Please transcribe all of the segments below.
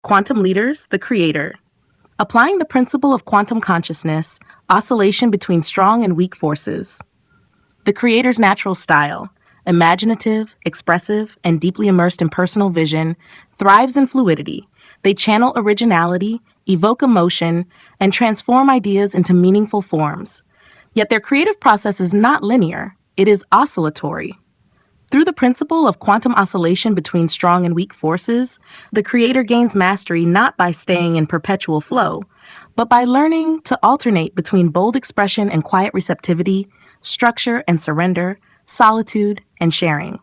Quantum leaders, the creator. Applying the principle of quantum consciousness, oscillation between strong and weak forces. The creator's natural style, imaginative, expressive, and deeply immersed in personal vision, thrives in fluidity. They channel originality, evoke emotion, and transform ideas into meaningful forms. Yet their creative process is not linear, it is oscillatory. Through the principle of quantum oscillation between strong and weak forces, the creator gains mastery not by staying in perpetual flow, but by learning to alternate between bold expression and quiet receptivity, structure and surrender, solitude and sharing.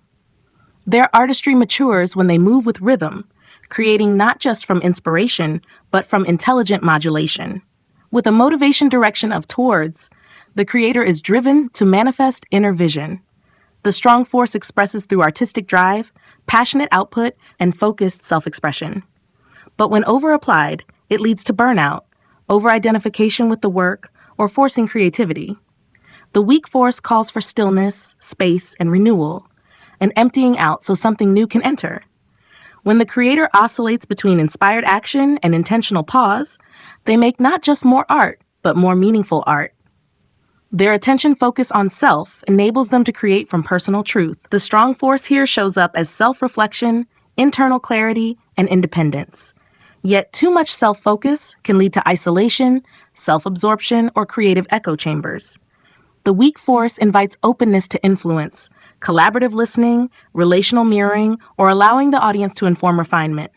Their artistry matures when they move with rhythm, creating not just from inspiration, but from intelligent modulation. With a motivation direction of towards, the creator is driven to manifest inner vision. The strong force expresses through artistic drive, passionate output, and focused self-expression. But when over-applied, it leads to burnout, over-identification with the work, or forcing creativity. The weak force calls for stillness, space, and renewal, an emptying out so something new can enter. When the creator oscillates between inspired action and intentional pause, they make not just more art, but more meaningful art. Their attention focus on self enables them to create from personal truth. The strong force here shows up as self-reflection, internal clarity, and independence. Yet too much self-focus can lead to isolation, self-absorption, or creative echo chambers. The weak force invites openness to influence, collaborative listening, relational mirroring, or allowing the audience to inform refinement.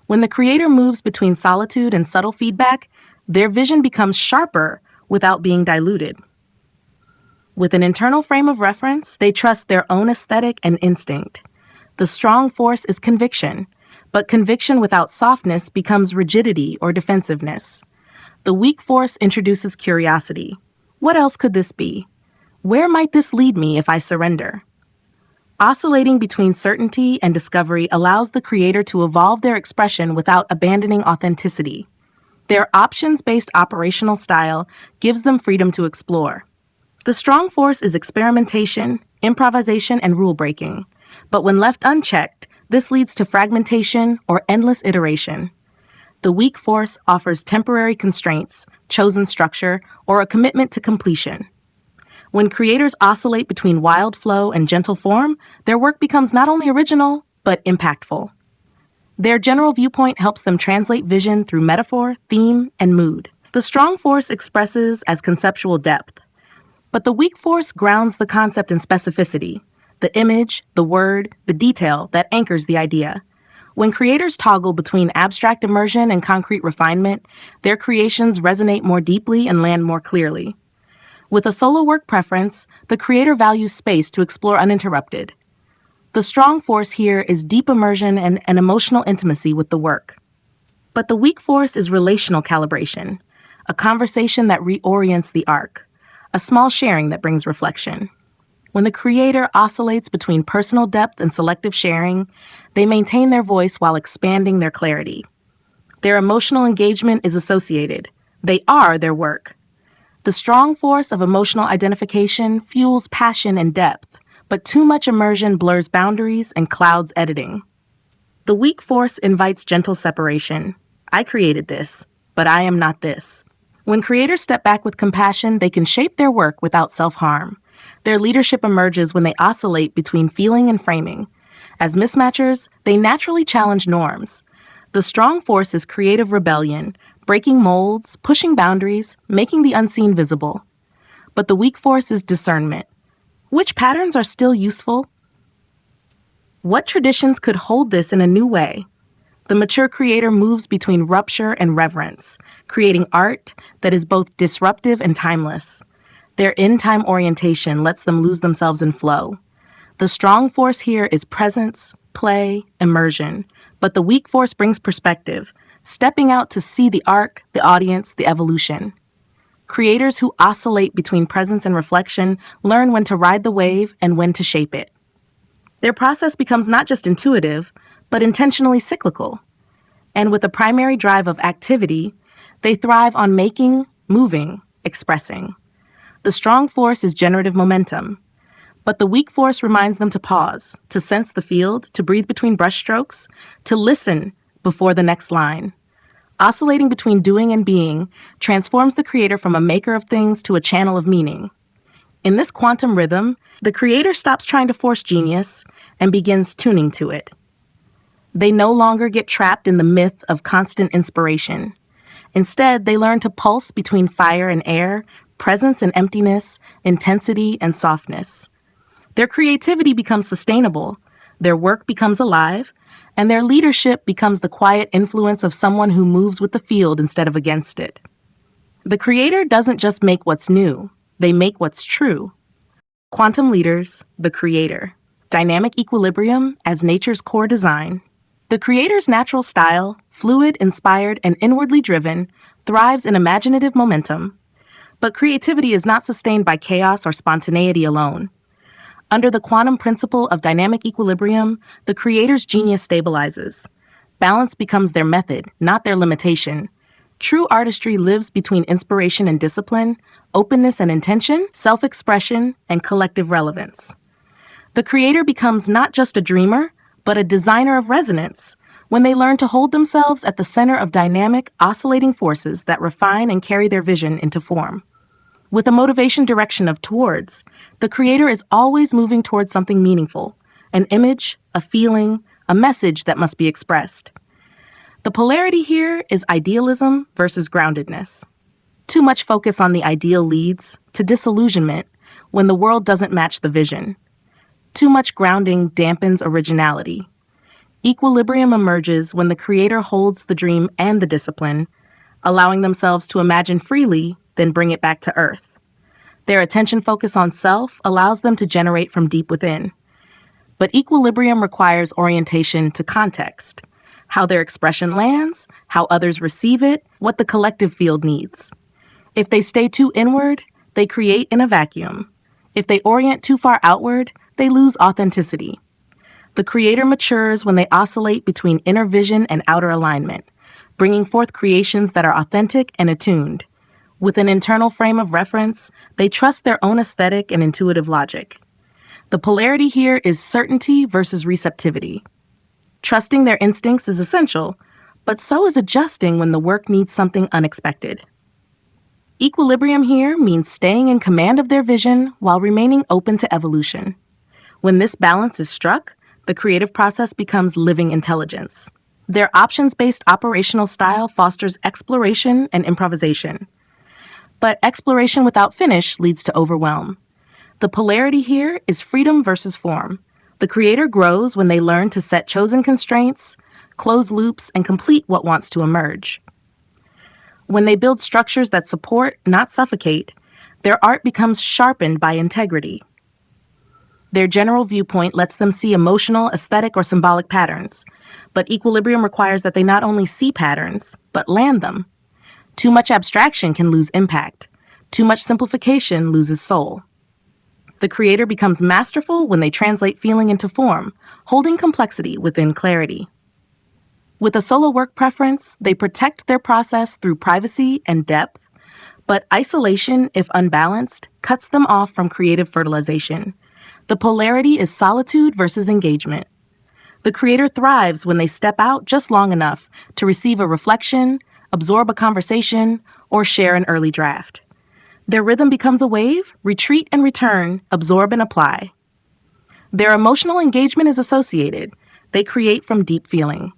When the creator moves between solitude and subtle feedback, their vision becomes sharper without being diluted. With an internal frame of reference, they trust their own aesthetic and instinct. The strong force is conviction, but conviction without softness becomes rigidity or defensiveness. The weak force introduces curiosity. What else could this be? Where might this lead me if I surrender? Oscillating between certainty and discovery allows the creator to evolve their expression without abandoning authenticity. Their options-based operational style gives them freedom to explore. The strong force is experimentation, improvisation, and rule-breaking. But when left unchecked, this leads to fragmentation or endless iteration. The weak force offers temporary constraints, chosen structure, or a commitment to completion. When creators oscillate between wild flow and gentle form, their work becomes not only original, but impactful. Their general viewpoint helps them translate vision through metaphor, theme, and mood. The strong force expresses as conceptual depth, but the weak force grounds the concept in specificity, the image, the word, the detail that anchors the idea. When creators toggle between abstract immersion and concrete refinement, their creations resonate more deeply and land more clearly. With a solo work preference, the creator values space to explore uninterrupted. The strong force here is deep immersion and an emotional intimacy with the work. But the weak force is relational calibration, a conversation that reorients the arc, a small sharing that brings reflection. When the creator oscillates between personal depth and selective sharing, they maintain their voice while expanding their clarity. Their emotional engagement is associated. They are their work. The strong force of emotional identification fuels passion and depth, but too much immersion blurs boundaries and clouds editing. The weak force invites gentle separation. I created this, but I am not this. When creators step back with compassion, they can shape their work without self-harm. Their leadership emerges when they oscillate between feeling and framing. As mismatchers, they naturally challenge norms. The strong force is creative rebellion, breaking molds, pushing boundaries, making the unseen visible. But the weak force is discernment. Which patterns are still useful? What traditions could hold this in a new way? The mature creator moves between rupture and reverence, creating art that is both disruptive and timeless. Their in-time orientation lets them lose themselves in flow. The strong force here is presence, play, immersion, but the weak force brings perspective, stepping out to see the arc, the audience, the evolution. Creators who oscillate between presence and reflection learn when to ride the wave and when to shape it. Their process becomes not just intuitive, but intentionally cyclical. And with a primary drive of activity, they thrive on making, moving, expressing. The strong force is generative momentum, but the weak force reminds them to pause, to sense the field, to breathe between brushstrokes, to listen before the next line. Oscillating between doing and being transforms the creator from a maker of things to a channel of meaning. In this quantum rhythm, the creator stops trying to force genius and begins tuning to it. They no longer get trapped in the myth of constant inspiration. Instead, they learn to pulse between fire and air, presence and emptiness, intensity and softness. Their creativity becomes sustainable, their work becomes alive, and their leadership becomes the quiet influence of someone who moves with the field instead of against it. The creator doesn't just make what's new, they make what's true. Quantum leaders, the creator. Dynamic equilibrium as nature's core design. The creator's natural style, fluid, inspired, and inwardly driven, thrives in imaginative momentum. But creativity is not sustained by chaos or spontaneity alone. Under the quantum principle of dynamic equilibrium, the creator's genius stabilizes. Balance becomes their method, not their limitation. True artistry lives between inspiration and discipline, openness and intention, self-expression, and collective relevance. The creator becomes not just a dreamer, but a designer of resonance when they learn to hold themselves at the center of dynamic, oscillating forces that refine and carry their vision into form. With a motivation direction of towards, the creator is always moving towards something meaningful, an image, a feeling, a message that must be expressed. The polarity here is idealism versus groundedness. Too much focus on the ideal leads to disillusionment when the world doesn't match the vision. Too much grounding dampens originality. Equilibrium emerges when the creator holds the dream and the discipline, allowing themselves to imagine freely, then bring it back to earth. Their attention focus on self allows them to generate from deep within. But equilibrium requires orientation to context, how their expression lands, how others receive it, what the collective field needs. If they stay too inward, they create in a vacuum. If they orient too far outward, they lose authenticity. The creator matures when they oscillate between inner vision and outer alignment, bringing forth creations that are authentic and attuned. With an internal frame of reference, they trust their own aesthetic and intuitive logic. The polarity here is certainty versus receptivity. Trusting their instincts is essential, but so is adjusting when the work needs something unexpected. Equilibrium here means staying in command of their vision while remaining open to evolution. When this balance is struck, the creative process becomes living intelligence. Their options-based operational style fosters exploration and improvisation. But exploration without finish leads to overwhelm. The polarity here is freedom versus form. The creator grows when they learn to set chosen constraints, close loops, and complete what wants to emerge. When they build structures that support, not suffocate, their art becomes sharpened by integrity. Their general viewpoint lets them see emotional, aesthetic, or symbolic patterns, but equilibrium requires that they not only see patterns, but land them. Too much abstraction can lose impact. Too much simplification loses soul. The creator becomes masterful when they translate feeling into form, holding complexity within clarity. With a solo work preference, they protect their process through privacy and depth, but isolation, if unbalanced, cuts them off from creative fertilization. The polarity is solitude versus engagement. The creator thrives when they step out just long enough to receive a reflection, absorb a conversation, or share an early draft. Their rhythm becomes a wave, retreat and return, absorb and apply. Their emotional engagement is associated. They create from deep feeling.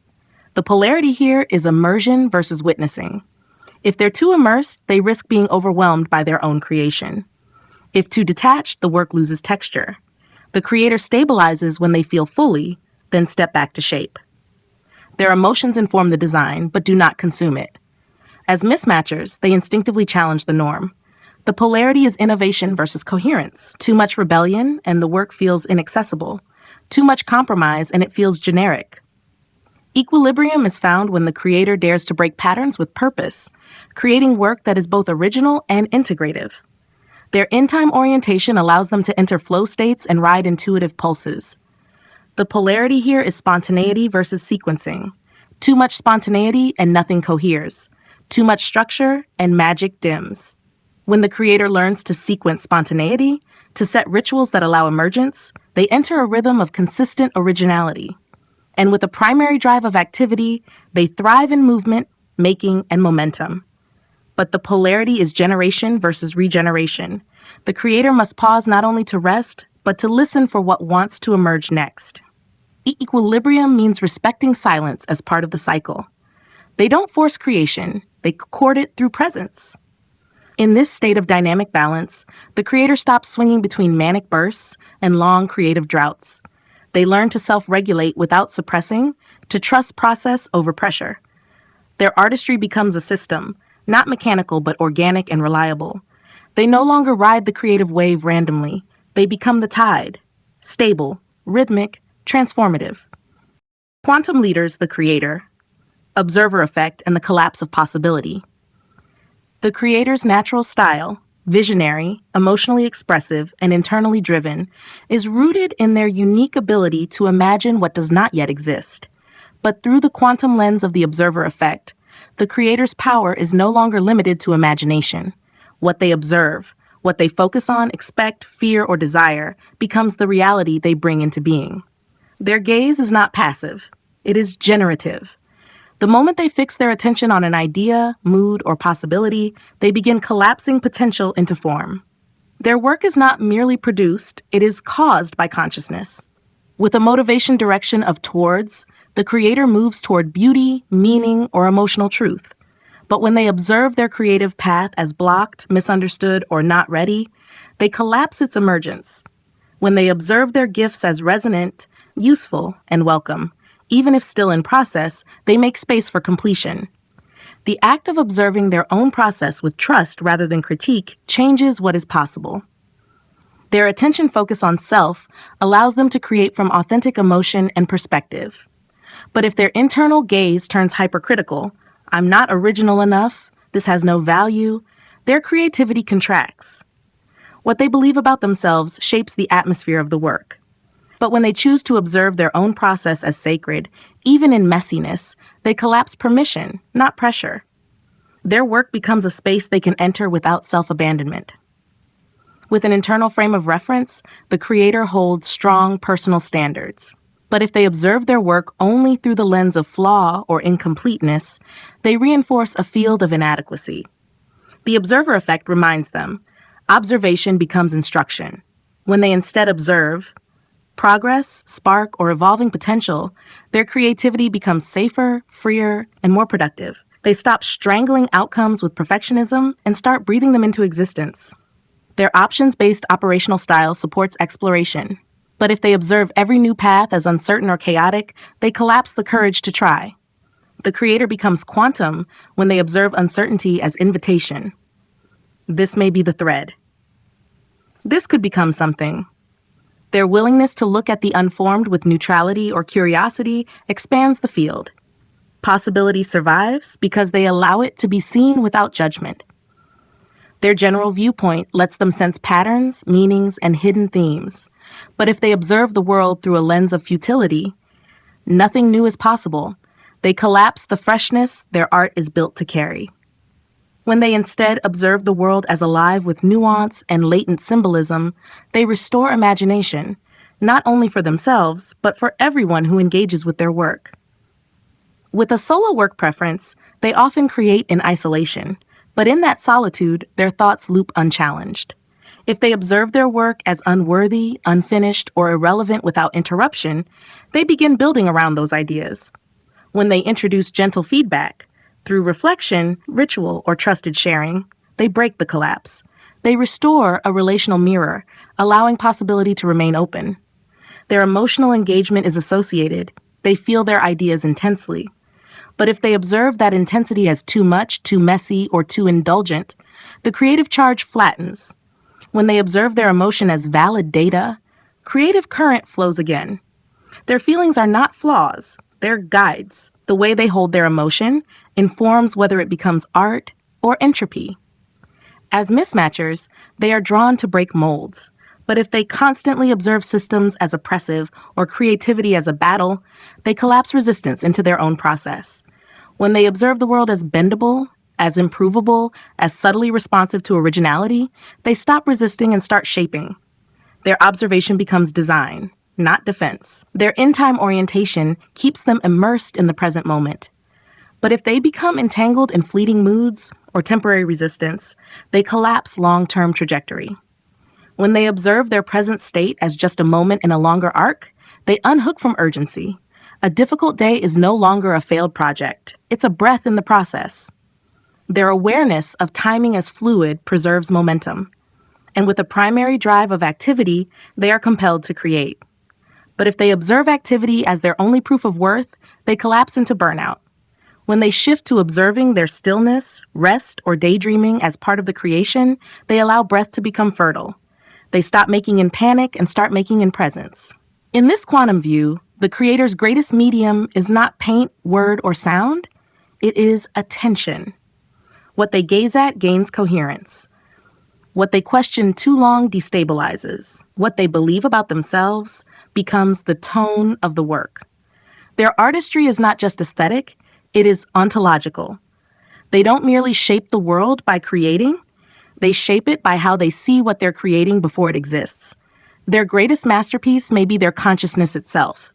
The polarity here is immersion versus witnessing. If they're too immersed, they risk being overwhelmed by their own creation. If too detached, the work loses texture. The creator stabilizes when they feel fully, then step back to shape. Their emotions inform the design, but do not consume it. As mismatchers, they instinctively challenge the norm. The polarity is innovation versus coherence. Too much rebellion, and the work feels inaccessible. Too much compromise, and it feels generic. Equilibrium is found when the creator dares to break patterns with purpose, creating work that is both original and integrative. Their in-time orientation allows them to enter flow states and ride intuitive pulses. The polarity here is spontaneity versus sequencing. Too much spontaneity and nothing coheres. Too much structure and magic dims. When the creator learns to sequence spontaneity, to set rituals that allow emergence, they enter a rhythm of consistent originality. And with a primary drive of activity, they thrive in movement, making, and momentum. But the polarity is generation versus regeneration. The creator must pause not only to rest, but to listen for what wants to emerge next. Equilibrium means respecting silence as part of the cycle. They don't force creation, they court it through presence. In this state of dynamic balance, the creator stops swinging between manic bursts and long creative droughts. They learn to self-regulate without suppressing, to trust process over pressure. Their artistry becomes a system, not mechanical but organic and reliable. They no longer ride the creative wave randomly. They become the tide, stable, rhythmic, transformative. Quantum leaders, the creator, observer effect, and the collapse of possibility. The creator's natural style, visionary, emotionally expressive, and internally driven, is rooted in their unique ability to imagine what does not yet exist. But through the quantum lens of the observer effect, the creator's power is no longer limited to imagination. What they observe, what they focus on, expect, fear, or desire, becomes the reality they bring into being. Their gaze is not passive, it is generative. The moment they fix their attention on an idea, mood, or possibility, they begin collapsing potential into form. Their work is not merely produced, it is caused by consciousness. With a motivation direction of towards, the creator moves toward beauty, meaning, or emotional truth. But when they observe their creative path as blocked, misunderstood, or not ready, they collapse its emergence. When they observe their gifts as resonant, useful, and welcome, even if still in process, they make space for completion. The act of observing their own process with trust rather than critique changes what is possible. Their attention focus on self allows them to create from authentic emotion and perspective. But if their internal gaze turns hypercritical, I'm not original enough, this has no value, their creativity contracts. What they believe about themselves shapes the atmosphere of the work. But when they choose to observe their own process as sacred, even in messiness, they collapse permission, not pressure. Their work becomes a space they can enter without self-abandonment. With an internal frame of reference, the creator holds strong personal standards. But if they observe their work only through the lens of flaw or incompleteness, they reinforce a field of inadequacy. The observer effect reminds them, observation becomes instruction. When they instead observe progress, spark, or evolving potential, their creativity becomes safer, freer, and more productive. They stop strangling outcomes with perfectionism and start breathing them into existence. Their options-based operational style supports exploration. But if they observe every new path as uncertain or chaotic, they collapse the courage to try. The creator becomes quantum when they observe uncertainty as invitation. This may be the thread. This could become something. Their willingness to look at the unformed with neutrality or curiosity expands the field. Possibility survives because they allow it to be seen without judgment. Their general viewpoint lets them sense patterns, meanings, and hidden themes. But if they observe the world through a lens of futility, nothing new is possible. They collapse the freshness their art is built to carry. When they instead observe the world as alive with nuance and latent symbolism, they restore imagination, not only for themselves, but for everyone who engages with their work. With a solo work preference, they often create in isolation, but in that solitude, their thoughts loop unchallenged. If they observe their work as unworthy, unfinished, or irrelevant without interruption, they begin building around those ideas. When they introduce gentle feedback, through reflection, ritual, or trusted sharing, they break the collapse. They restore a relational mirror, allowing possibility to remain open. Their emotional engagement is associated. They feel their ideas intensely. But if they observe that intensity as too much, too messy, or too indulgent, the creative charge flattens. When they observe their emotion as valid data, creative current flows again. Their feelings are not flaws, they're guides. The way they hold their emotion informs whether it becomes art or entropy. As mismatchers, they are drawn to break molds. But if they constantly observe systems as oppressive or creativity as a battle, they collapse resistance into their own process. When they observe the world as bendable, as improvable, as subtly responsive to originality, they stop resisting and start shaping. Their observation becomes design. not defense. Their in-time orientation keeps them immersed in the present moment. But if they become entangled in fleeting moods or temporary resistance, they collapse long-term trajectory. When they observe their present state as just a moment in a longer arc, they unhook from urgency. A difficult day is no longer a failed project. It's a breath in the process. Their awareness of timing as fluid preserves momentum. And with a primary drive of activity, they are compelled to create. But if they observe activity as their only proof of worth, they collapse into burnout. When they shift to observing their stillness, rest, or daydreaming as part of the creation, they allow breath to become fertile. They stop making in panic and start making in presence. In this quantum view, the creator's greatest medium is not paint, word, or sound. It is attention. What they gaze at gains coherence. What they question too long destabilizes. What they believe about themselves becomes the tone of the work. Their artistry is not just aesthetic, it is ontological. They don't merely shape the world by creating, they shape it by how they see what they're creating before it exists. Their greatest masterpiece may be their consciousness itself.